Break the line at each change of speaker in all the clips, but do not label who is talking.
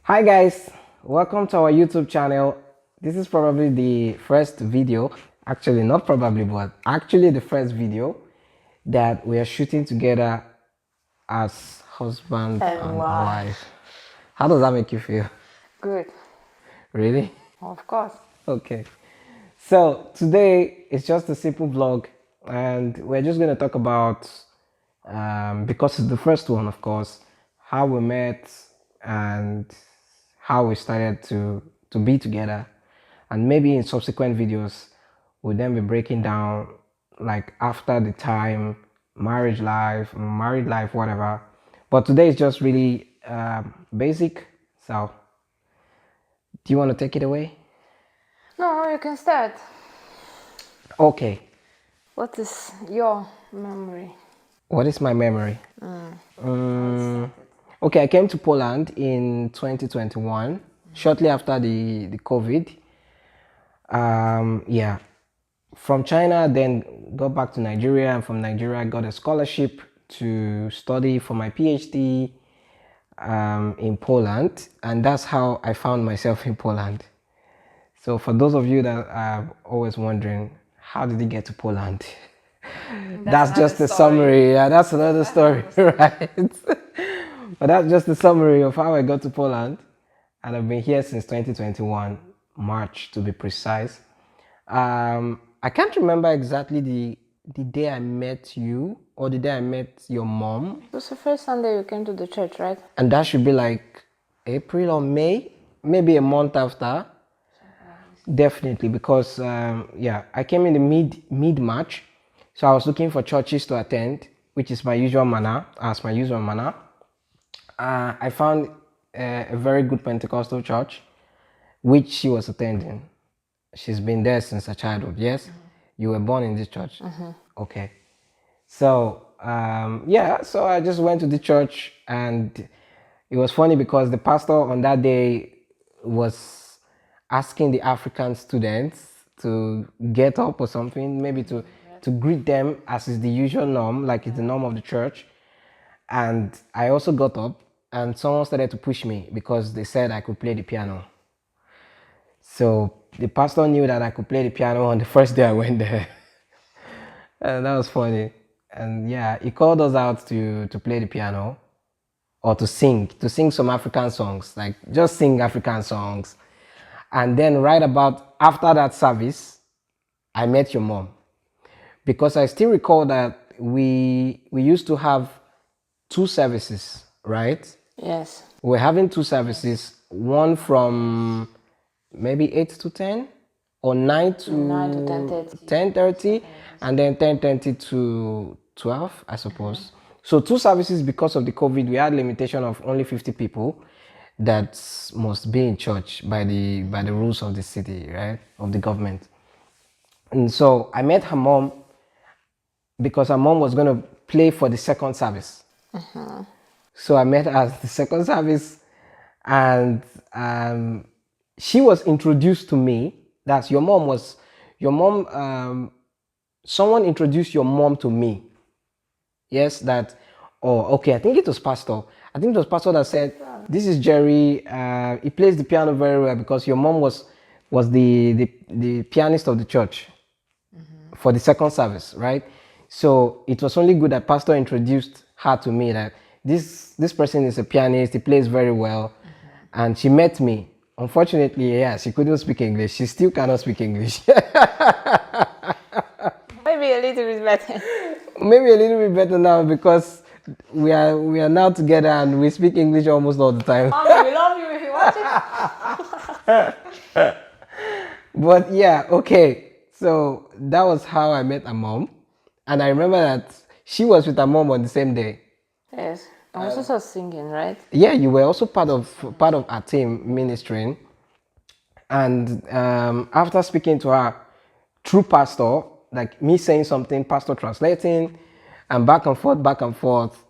Hi guys, welcome to our YouTube channel. This is probably the first video, actually not probably, but actually the first video that we are shooting together as husband
And
and
why?
wife. How does that make you feel?
Good.
Really?
Of course.
Okay. So today it's just a simple vlog and we're just going to talk about, because it's the first one, of course, how we met and how we started to be together. And maybe in subsequent videos, we'll then be breaking down like after the time, married life, whatever. But today is just really basic. So do you want to take it away?
No, you can start.
Okay.
What is your memory?
What is my memory? Okay, I came to Poland in 2021, shortly after the COVID. Yeah, from China, then got back to Nigeria, and from Nigeria, I got a scholarship to study for my PhD in Poland, and that's how I found myself in Poland. So, for those of you that are always wondering, how did he get to Poland? That's just a summary. Yeah, that's another story, right? But that's just a summary of how I got to Poland, and I've been here since 2021, March to be precise. I can't remember exactly the day I met you or the day I met your mom,
It was the first Sunday you came to the church, right?
and that should be like April or May, maybe a month after. Definitely, because yeah, I came in the mid March, so I was looking for churches to attend, which is my usual manner. As my usual manner, I found a very good Pentecostal church, which she was attending. She's been there since her childhood. Yes, you were born in this church. Okay, so yeah, so I just went to the church, and it was funny because the pastor on that day was asking the African students to get up or something, maybe to greet them as is the usual norm, like it's the norm of the church. And I also got up, and someone started to push me because they said I could play the piano. So the pastor knew that I could play the piano on the first day I went there. And that was funny. And yeah, he called us out to play the piano or to sing some African songs, like just sing African songs. And then right about after that service, I met your mom because I still recall that we used to have two services, right?
Yes.
We're having two services, one from maybe 8 to 10 or 9 to
10:30.
10:30 and then 10:30 to 12, I suppose. So two services. Because of the COVID, we had limitation of only 50 people that must be in church by the rules of the city, right, of the government. And so I met her mom because her mom was going to play for the second service. So I met her at the second service, and she was introduced to me. That's your mom. Someone introduced your mom to me. Yes, that. Oh, okay. I think it was pastor. I think it was pastor that said, "This is Jerry. He plays the piano very well because your mom was the pianist of the church for the second service, right? So it was only good that pastor introduced her to me, that this person is a pianist, he plays very well. And she met me. Unfortunately, yeah, she couldn't speak English. She still cannot speak English.
Maybe a little bit better.
Maybe a little bit better now because we are now together and we speak English almost all the time.
Mommy, we love you if you watch it.
But yeah, okay. So that was how I met her mom. And I remember that she was with her mom on the same day.
Yes. I was also singing, right?
Yeah, you were also part of our team ministering. And after speaking to her through pastor, like me saying something, pastor translating, and back and forth,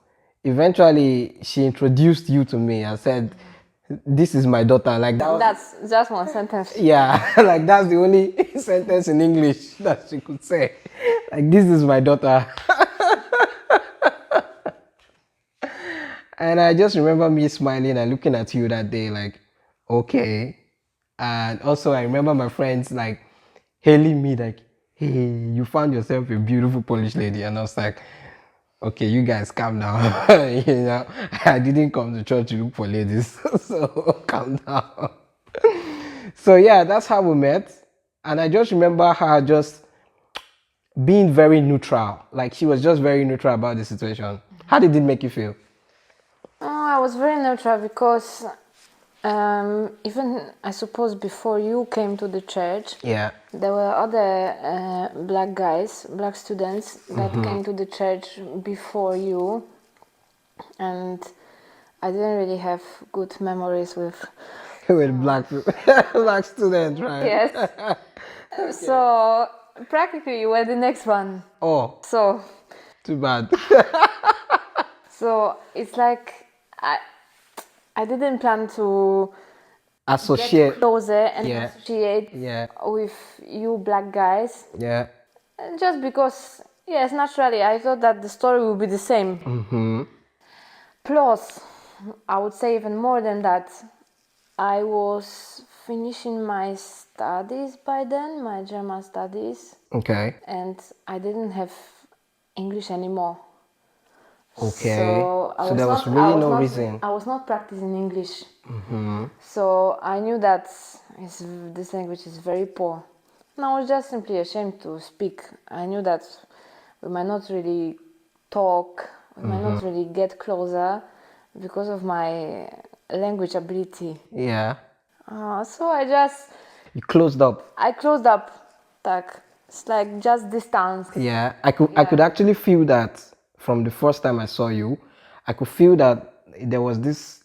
eventually she introduced you to me and said, "This is my daughter." Like that was,
That's just one sentence.
yeah, like that's the only sentence in English that she could say. Like, "This is my daughter." And I just remember me smiling and looking at you that day, like, Okay. And also, I remember my friends like hailing me, like, hey, you found yourself a beautiful Polish lady. And I was like, okay, you guys calm down. I didn't come to church to look for ladies. So calm down. So, yeah, that's how we met. And I just remember her just being very neutral. Like, she was just very neutral about the situation. How did it make you feel?
Oh, I was very neutral because even I suppose before you came to the church,
Yeah.
there were other black guys, black students that came to the church before you, and I didn't really have good memories with.
With black people, black students, right?
Yes. So practically you were the next one.
Oh,
So
too bad.
so it's like I didn't plan to get
Associate.
closer and
Yeah.
associate
Yeah.
with you black guys.
Yeah.
Just because, yes, naturally, I thought that the story would be the same.
Mm-hmm.
Plus, I would say even more than that, I was finishing my studies by then, my German studies,
Okay.
and I didn't have English anymore.
Okay.
So
So there was really no reason.
I was not practicing English. So I knew that this language is very poor. And I was just simply ashamed to speak. I knew that we might not really talk, we might not really get closer because of my language ability.
Yeah.
So
You closed up.
I closed up. Tak, it's like just distance.
Yeah. I could actually feel that from the first time I saw you. I could feel that there was this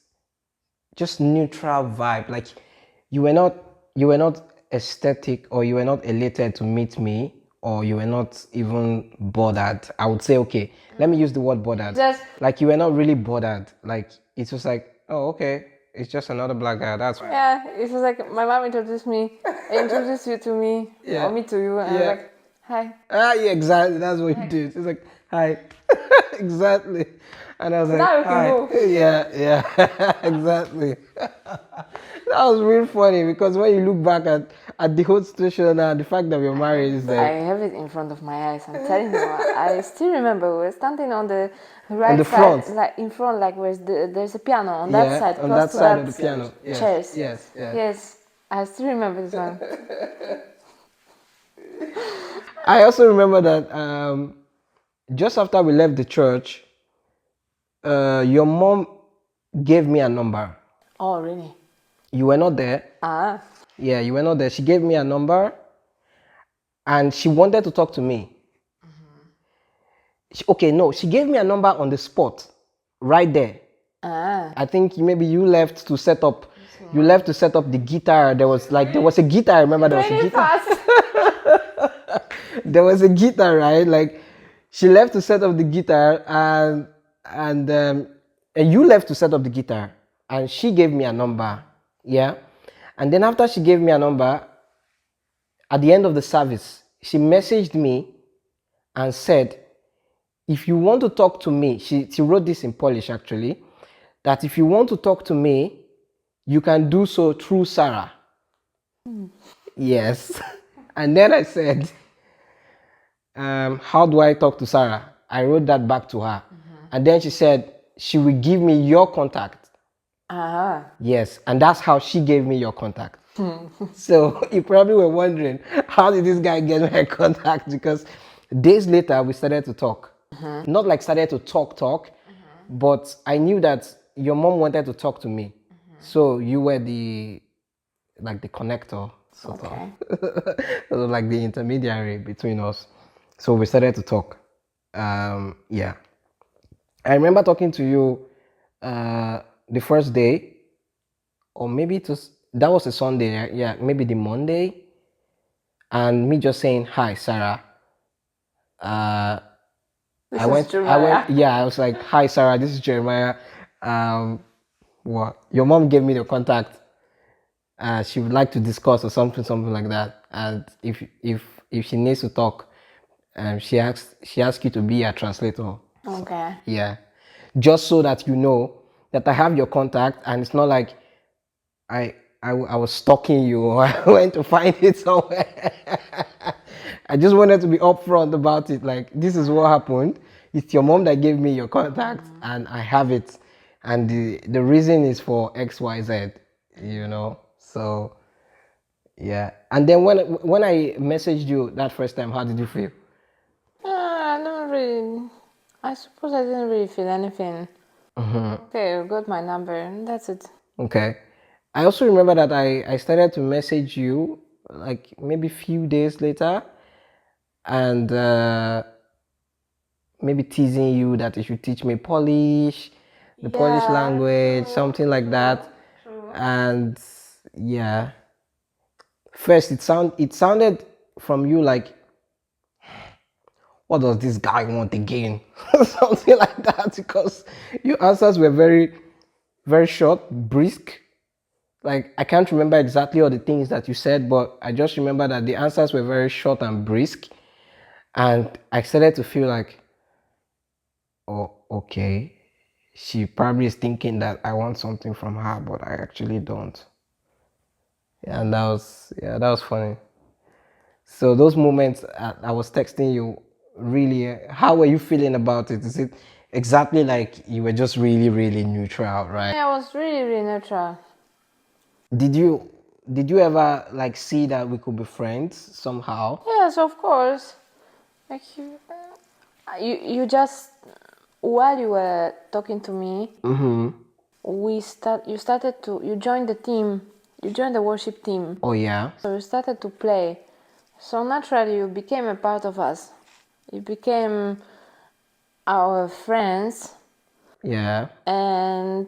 just neutral vibe. Like you were not aesthetic, or you were not elated to meet me, or you were not even bothered. I would say, okay, let me use the word bothered.
Just-
like you were not really bothered. Like it was like, oh, okay, it's just another black guy. That's fine.
Yeah, it was like my mom introduced you to me,
Yeah.
or me to you, and I
Yeah.
was like, hi.
Yeah, exactly. That's what you did. It's like, hi. Exactly. And I was like,
Now you can
hi.
go.
Yeah, exactly. That was really funny, because when you look back at the whole situation and the fact that we're married, is
I
like
have it in front of my eyes. I'm telling you, I still remember we were standing on the right
the
side,
front.
like in front, like there's a piano on that side,
on
close
that
to
side
that
of the piano. Yes,
chairs.
yes, yes.
Yes, I still remember this one.
I also remember that just after we left the church, your mom gave me a number.
Oh, really?
You were not there.
Ah,
Yeah, you were not there. She gave me a number, and she wanted to talk to me. Okay, no, she gave me a number on the spot, right there. I think maybe you left to set up. You left to set up the guitar. There was a guitar. I remember there was a
really
guitar.
fast.
There was a guitar, right? Like she left to set up the guitar, and you left to set up the guitar, and she gave me a number. Yeah, and then after she gave me a number, at the end of the service, she messaged me and said, if you want to talk to me, she wrote this in Polish actually, that if you want to talk to me, you can do so through Sarah. Yes. And then I said, how do I talk to Sarah? I wrote that back to her. And then she said, she will give me your contact.
Ah,
Yes. And that's how she gave me your contact. So you probably were wondering, how did this guy get my contact? Because days later, we started to talk. Not like started to talk, but I knew that your mom wanted to talk to me. So you were the connector, sort
okay.
of. Like the intermediary between us. So we started to talk. Yeah. I remember talking to you the first day, or maybe that was a Sunday. Yeah, maybe the Monday, and me just saying hi, Sarah.
This is Jeremiah.
Yeah, I was like, hi, Sarah, this is Jeremiah. What? Your mom gave me the contact. She would like to discuss or something like that. And if she needs to talk, she asks you to be a translator.
Okay.
Yeah, just so that you know that I have your contact, and it's not like I was stalking you. I went to find it somewhere. I just wanted to be upfront about it. Like, this is what happened. It's your mom that gave me your contact, and I have it. And the reason is for XYZ, you know. So yeah. And then when I messaged you that first time, how did you feel?
I don't really. I suppose I didn't really feel anything. Okay, you got my number, and that's it.
Okay. I also remember that I started to message you like maybe few days later, and maybe teasing you that you should teach me Polish, the Polish
Yeah,
language, something like that. And yeah, first it sounded from you like, what does this guy want again? Something like that, because your answers were very, very short, brisk. Like, I can't remember exactly all the things that you said, but I just remember that the answers were very short and brisk. And I started to feel like, oh, okay, she probably is thinking that I want something from her, but I actually don't. Yeah, and that was funny. So those moments I was texting you, really, how were you feeling about it? Is it exactly like you were just really, really neutral, right?
yeah, I was really, really neutral.
Did you did you ever like see that we could be friends somehow?
Yes, of course. Like you just while you were talking to me, you started to you joined the team. You joined the worship team.
Oh yeah.
So you started to play. So naturally, you became a part of us. You became our friends,
Yeah.
and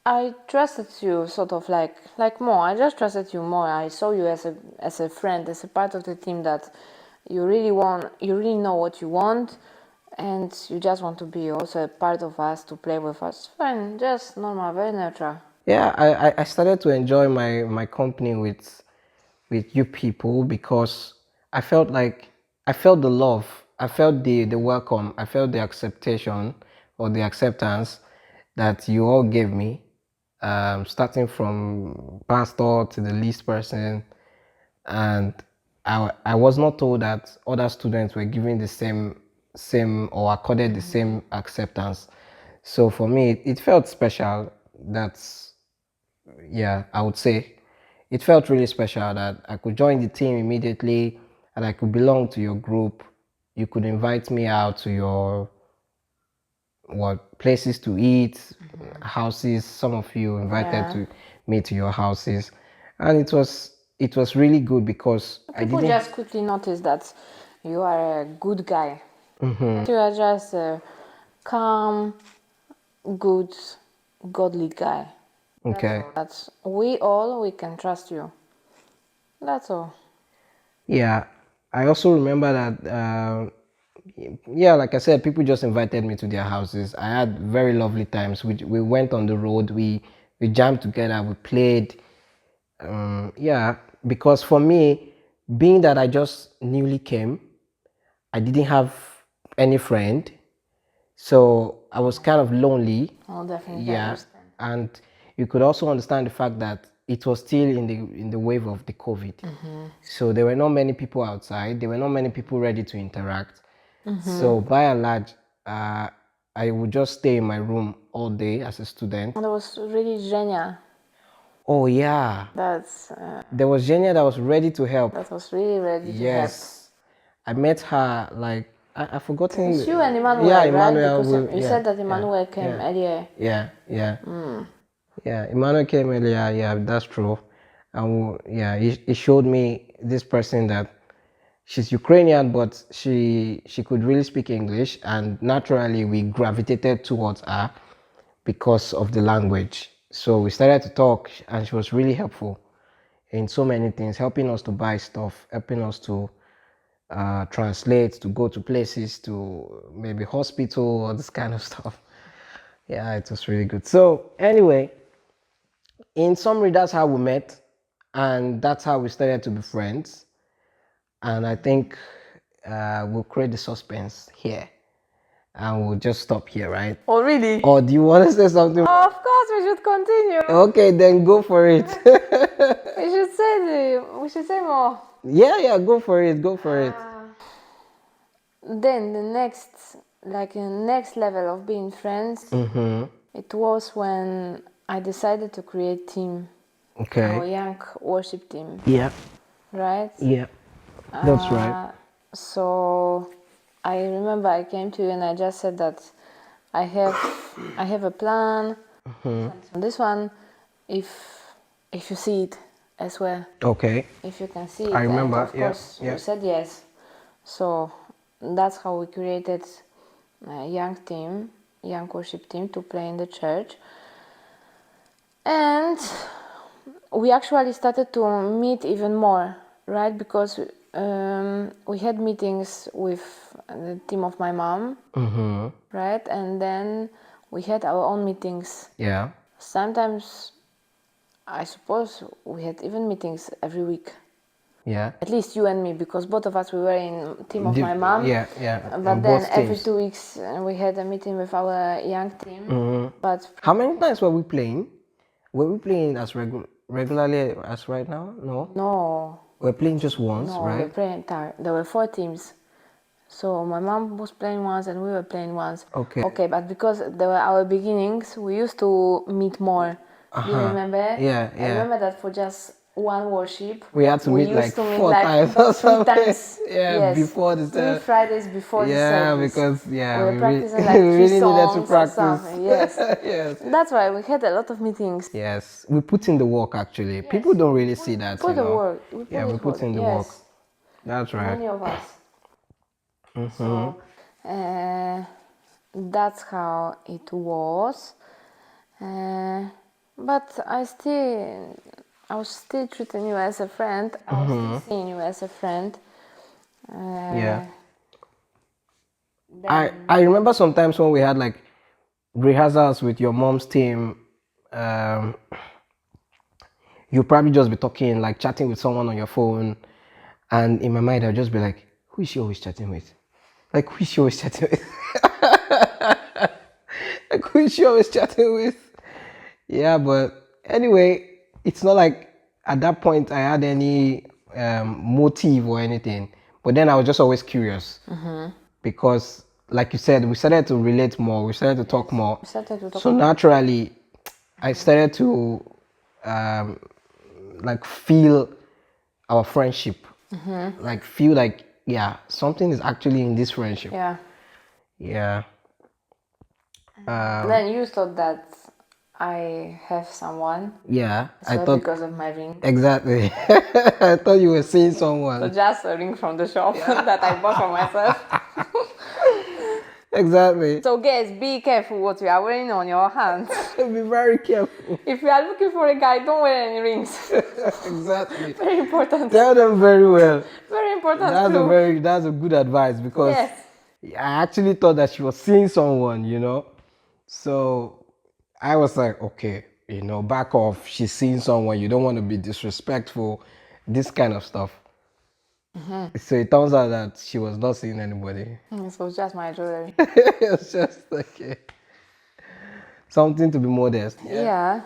I trusted you sort of like more. I just trusted you more. I saw you as a friend, as a part of the team that you really know what you want, and you just want to be also a part of us to play with us. Fine, just normal, very neutral.
Yeah, I started to enjoy my company with you people because I felt like I felt the love, I felt the welcome, I felt the acceptation or the acceptance that you all gave me, starting from pastor to the least person, and I was not told that other students were given the same or accorded the same acceptance. So for me, it felt special. That's yeah, I would say it felt really special that I could join the team immediately and I could belong to your group. You could invite me out to your what places to eat, houses. Some of you invited
Yeah.
to me to your houses, and it was really good because I
People
didn't.
just quickly notice that you are a good guy. You are just a calm, good, godly guy.
Okay.
That's we can trust you. That's all.
Yeah, I also remember that. Yeah, like I said, people just invited me to their houses. I had very lovely times. We went on the road. We jammed together. We played. Yeah, because for me, being that I just newly came, I didn't have any friend, so I was kind of lonely.
I'll definitely
Yeah,
understand.
and you could also understand the fact that it was still in the wave of the COVID. So there were not many people outside. There were not many people ready to interact. So by and large, uh, I would just stay in my room all day as a student.
And it was really genial.
Oh yeah,
That's
there was Genia that was ready to help.
that was really ready to help.
Yes, I met her like I've forgotten.
It's you and
Yeah,
Emmanuel, right?
Emmanuel.
Because you
Yeah,
said that
yeah,
Emmanuel came
yeah,
earlier.
yeah. Yeah, Emmanuel came earlier. Yeah, that's true. And yeah, he showed me this person that she's Ukrainian, but she could really speak English, and naturally we gravitated towards her because of the language. So we started to talk, and she was really helpful in so many things, helping us to buy stuff, helping us to translate, to go to places, to maybe hospital, or this kind of stuff. Yeah, it was really good. So anyway, in summary, that's how we met, and that's how we started to be friends. And I think we'll create the suspense here. and we'll just stop here, right?
Oh, really?
Or do you want to say something?
Of course, we should continue.
Okay, then go for it.
We should say more.
Yeah, go for it. Go for it.
Then the next level of being friends, it was when I decided to create team, our
Okay.
young worship team,
Yeah.
right?
Yeah. That's right.
So I remember I came to you and I just said that I have a plan. This one, if you see it as well,
Okay.
if you can see it,
I
and
remember.
of
Yeah.
course
Yeah.
you said yes. So that's how we created a young worship team to play in the church. And we actually started to meet even more, right? Because we had meetings with the team of my mom, right? And then we had our own meetings.
Yeah.
Sometimes, I suppose, we had even meetings every week.
Yeah.
At least you and me, because both of us we were in team of my mom.
Yeah.
But
On
then
both
every
teams.
2 weeks we had a meeting with our young team. But
How many times were we playing? Were we playing as regularly as right now? No.
no,
We're playing just once,
no, we
right?
playing. There were 4 teams. So my mom was playing once and we were playing once.
Okay.
Okay, but because they were our beginnings, we used to meet more. Do you remember?
Yeah.
I remember that for just one worship,
We had to meet like
used to meet
4
like
times or
3
something.
times.
Yeah,
Yes,
before the
3 Fridays before the
Yeah,
service.
because
We
we
were
really,
practicing like
we
3
really needed to
songs or
practice.
something. Yes,
Yes.
that's why we had a lot of meetings.
Yes, we put in the work actually. People don't really see that,
Put
you
the
know.
work. We put
Yeah, we
it
put
work.
in the work.
Yes,
That's right.
many of us. So that's how it was. But I was still treating you as a friend. I was still seeing you as a friend.
Yeah. I remember sometimes when we had like rehearsals with your mom's team, um, you probably just be talking, like chatting with someone on your phone, and in my mind I'll just be like, who is she always chatting with? Like who is she always chatting with? Like who is she always chatting with? Yeah, but anyway, it's not like at that point I had any motive or anything. But then I was just always curious because, like you said, we started to relate more, we started to talk more.
We started to talk
So naturally, I started to like feel our friendship, like feel like yeah, something is actually in this friendship.
Yeah.
Yeah.
Then you thought that I have someone.
Yeah, I
So
thought
because of my ring.
exactly. I thought you were seeing
So
someone.
just a ring from the shop that I bought for myself.
Exactly.
So guys, be careful what you are wearing on your hands.
Be very careful.
If you are looking for a guy, don't wear any rings.
Exactly.
Very important.
Tell them very well.
Very important too.
That's a good advice because
Yes.
I actually thought that she was seeing someone, you know. So I was like, okay, you know, back off. She's seeing someone. You don't want to be disrespectful. This kind of stuff. So it turns out that she was not seeing anybody.
It was just my jewelry.
It's just okay. Something to be modest.
Yeah.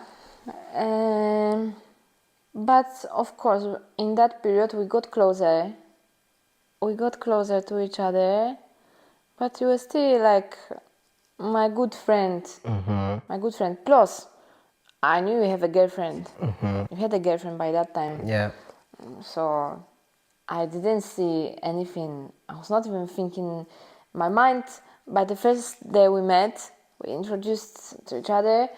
But of course, in that period, we got closer. We got closer to each other. But you were still like my good friend. My good friend. Plus, I knew you have a girlfriend. You had a girlfriend by that time.
Yeah.
So I didn't see anything. I was not even thinking. My mind, by the first day we met, we introduced to each other,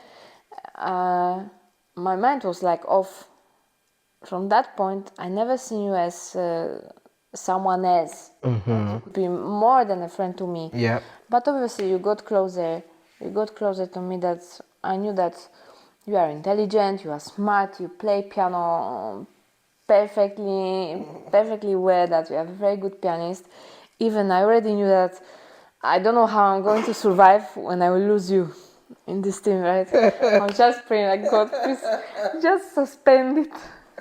my mind was like off. From that point, I never seen you as someone else. You could be more than a friend to me.
Yeah.
But obviously, you got closer. You got closer to me. That I knew that you are intelligent, you are smart, you play piano perfectly well, that you are a very good pianist. Even I already knew that I don't know how I'm going to survive when I will lose you in this team, right? I'm just praying like God, please just suspend it,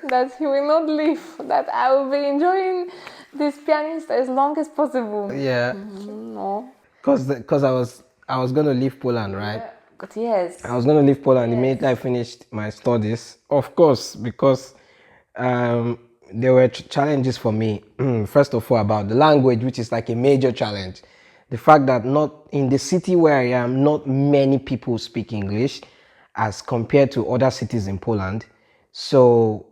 that he will not leave, that I will be enjoying this pianist as long as possible.
Yeah.
No.
because I was gonna leave Poland, right?
Yeah, but yes.
I was gonna leave Poland
Yes.
immediately I finished my studies. Of course, because there were challenges for me. First of all, about the language, which is like a major challenge. The fact that not in the city where I am, not many people speak English as compared to other cities in Poland. So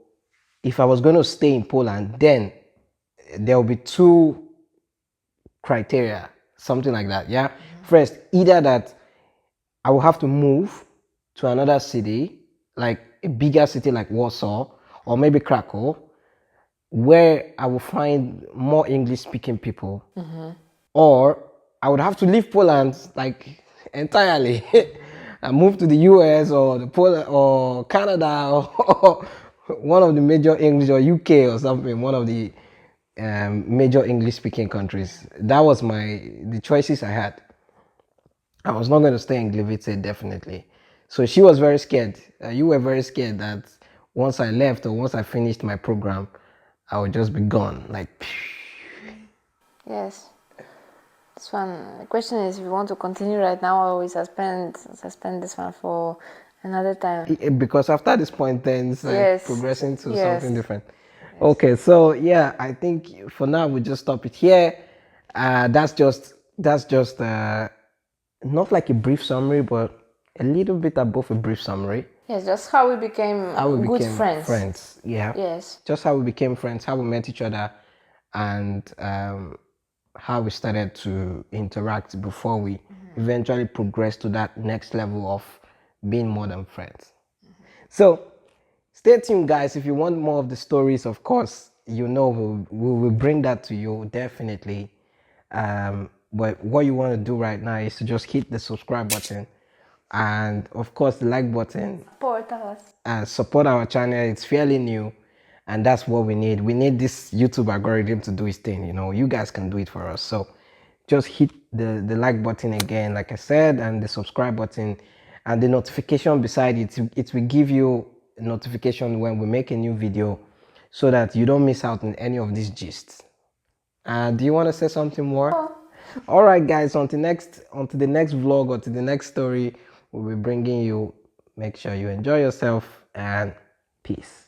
if I was going to stay in Poland, then there will be two criteria, something like that. Yeah. First, either that I will have to move to another city, like a bigger city like Warsaw or maybe Krakow, where I will find more English speaking people, or I would have to leave Poland like entirely and move to the US or the Poland or Canada or one of the major English or UK or something, one of the major English speaking countries. That was the choices I had. I was not going to stay in Gliwice, definitely. So she was very scared. You were very scared that once I left or once I finished my program, I would just be gone. Like,
Yes. This one. The question is, if you want to continue right now, or we suspend this one for another time.
because after this point, then it's like
Yes.
progressing to
Yes.
something different. Okay, so yeah, I think for now we just stop it here. That's just not like a brief summary, but a little bit above a brief summary.
Yes, just how we became
How we
good
became
friends.
Yeah.
Yes.
Just how we became friends, how we met each other, and how we started to interact before we eventually progressed to that next level of being more than friends. So stay tuned, guys. If you want more of the stories, of course, we will bring that to you definitely. But what you want to do right now is to just hit the subscribe button and, of course, the like button.
Support us.
Support our channel. It's fairly new, and that's what we need. We need this YouTube algorithm to do its thing. You guys can do it for us. So just hit the like button again, like I said, and the subscribe button, and the notification beside it. It will give you a notification when we make a new video, so that you don't miss out on any of these gists. Do you want to say something more?
Oh.
All right, guys. On to the next vlog or to the next story we'll be bringing you. Make sure you enjoy yourself, and peace.